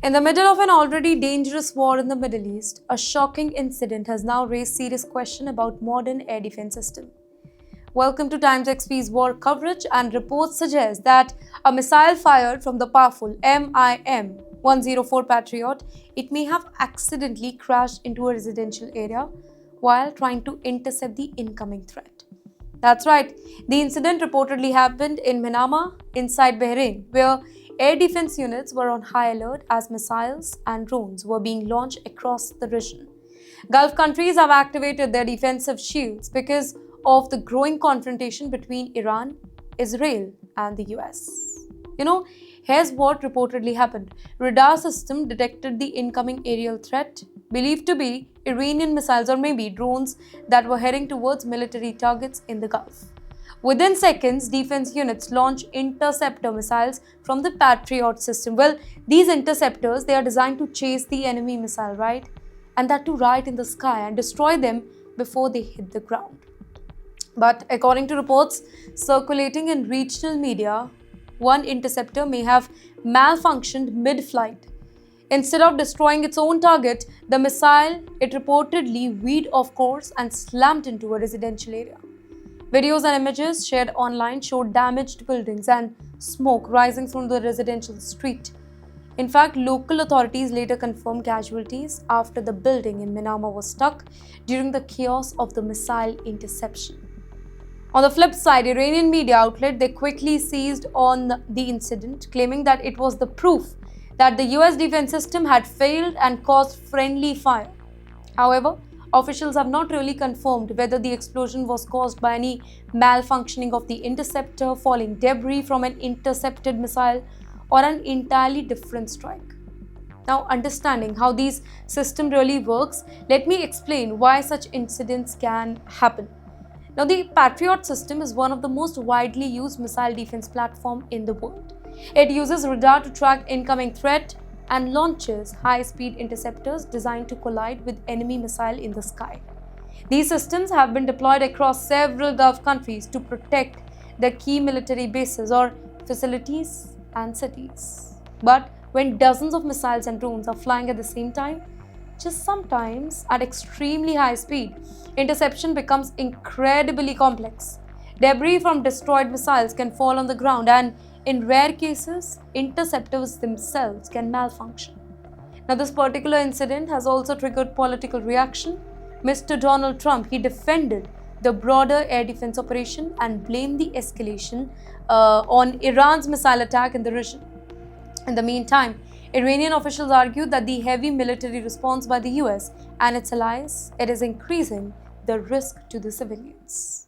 In the middle of an already dangerous war in the Middle East, a shocking incident has now raised serious questions about modern air defense system. Welcome to TimesXP's war coverage, and reports suggest that a missile fired from the powerful MIM-104 Patriot, it may have accidentally crashed into a residential area while trying to intercept the incoming threat. That's right, the incident reportedly happened in Manama, inside Bahrain, where air defense units were on high alert as missiles and drones were being launched across the region. Gulf countries have activated their defensive shields because of the growing confrontation between Iran, Israel, and the US. Here's what reportedly happened. Radar system detected the incoming aerial threat, believed to be Iranian missiles or maybe drones that were heading towards military targets in the Gulf. Within seconds, defense units launch interceptor missiles from the Patriot system. Well, these interceptors, they are designed to chase the enemy missile, right? And that to right in the sky and destroy them before they hit the ground. But according to reports circulating in regional media, one interceptor may have malfunctioned mid-flight. Instead of destroying its own target, the missile, it reportedly veered off course and slammed into a residential area. Videos and images shared online showed damaged buildings and smoke rising from the residential street. In fact, local authorities later confirmed casualties after the building in Manama was struck during the chaos of the missile interception. On the flip side, Iranian media outlet they quickly seized on the incident, claiming that it was the proof that the US defense system had failed and caused friendly fire. However, officials have not really confirmed whether the explosion was caused by any malfunctioning of the interceptor, falling debris from an intercepted missile, or an entirely different strike. Now, understanding how these system really works, let me explain why such incidents can happen. Now, the Patriot system is one of the most widely used missile defense platforms in the world. It uses radar to track incoming threat and launches high-speed interceptors designed to collide with enemy missile in the sky. These systems have been deployed across several Gulf countries to protect their key military bases or facilities and cities. But when dozens of missiles and drones are flying at the same time, just sometimes at extremely high speed, interception becomes incredibly complex. Debris from destroyed missiles can fall on the ground, and in rare cases, interceptors themselves can malfunction. Now, this particular incident has also triggered political reaction. Mr. Donald Trump, he defended the broader air defense operation and blamed the escalation on Iran's missile attack in the region. In the meantime, Iranian officials argued that the heavy military response by the US and its allies, it is increasing the risk to the civilians.